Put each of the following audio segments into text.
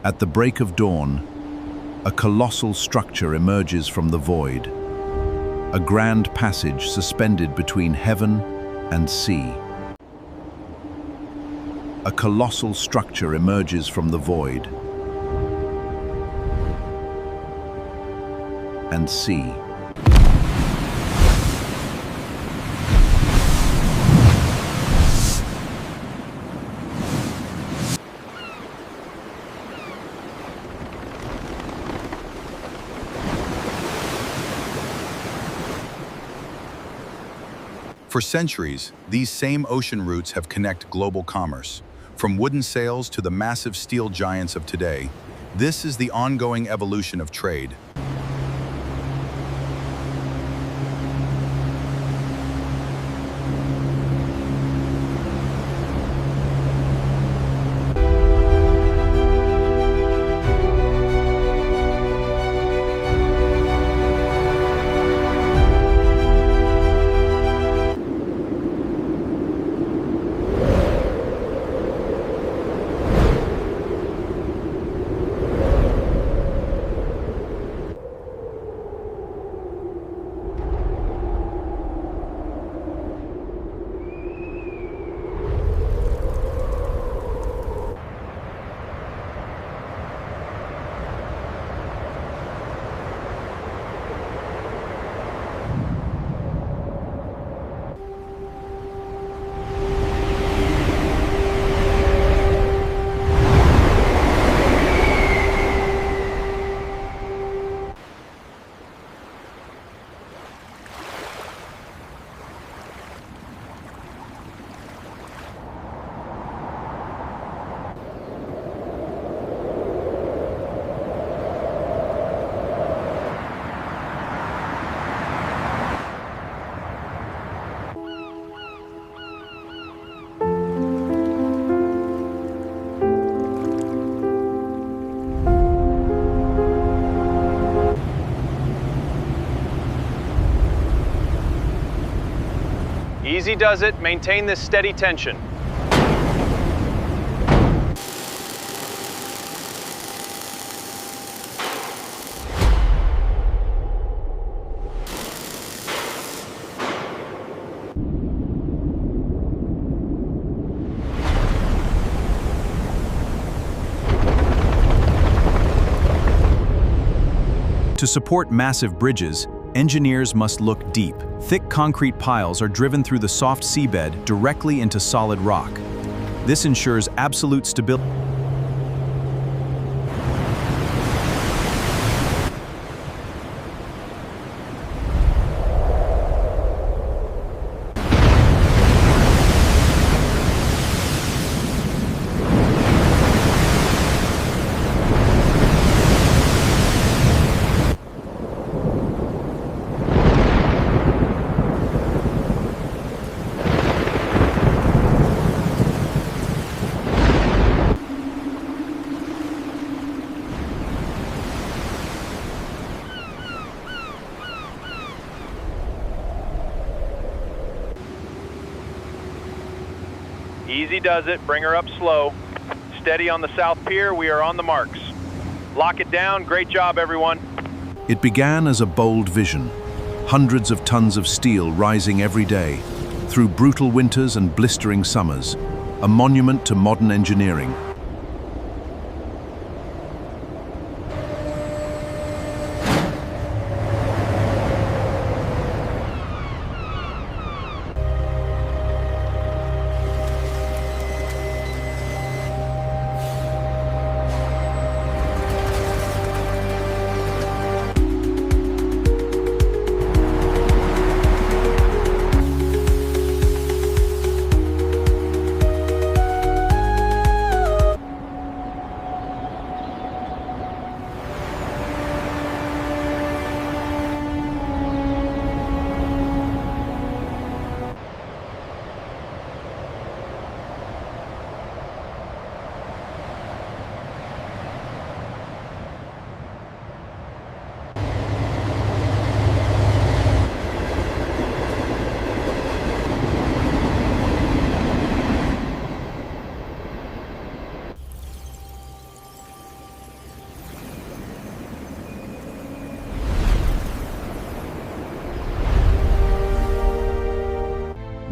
At the break of dawn, a colossal structure emerges from the void, a grand passage suspended between heaven and sea. A colossal structure emerges from the void and sea. For centuries, these same ocean routes have connected global commerce. From wooden sails to the massive steel giants of today, this is the ongoing evolution of trade. Easy does it. Maintain this steady tension. To support massive bridges, engineers must look deep. Thick concrete piles are driven through the soft seabed directly into solid rock. This ensures absolute stability. Easy does it. Bring her up slow. Steady on the south pier. We are on the marks. Lock it down. Great job, everyone. It began as a bold vision, hundreds of tons of steel rising every day, through brutal winters and blistering summers, a monument to modern engineering.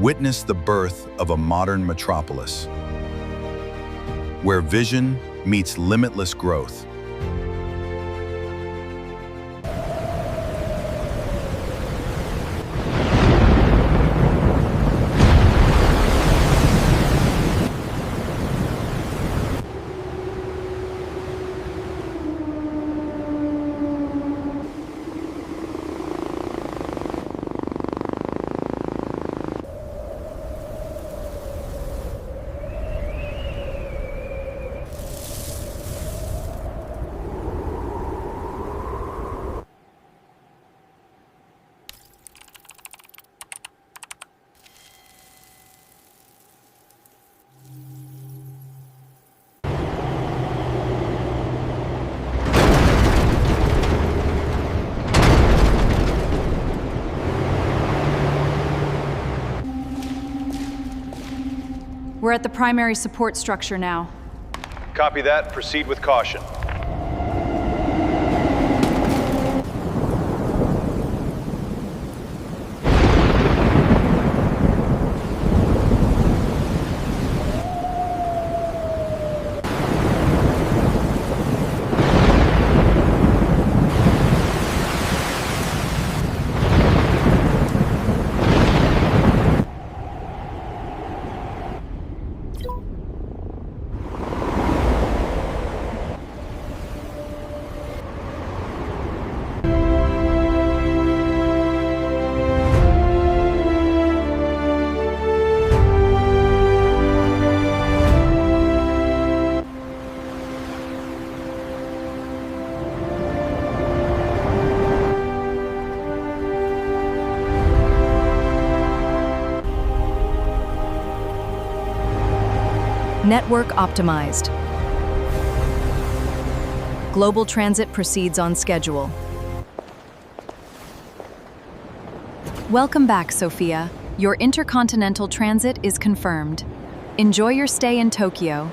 Witness the birth of a modern metropolis, where vision meets limitless growth. We're at the primary support structure now. Copy that. Proceed with caution. Network optimized. Global transit proceeds on schedule. Welcome back, Sophia. Your intercontinental transit is confirmed. Enjoy your stay in Tokyo.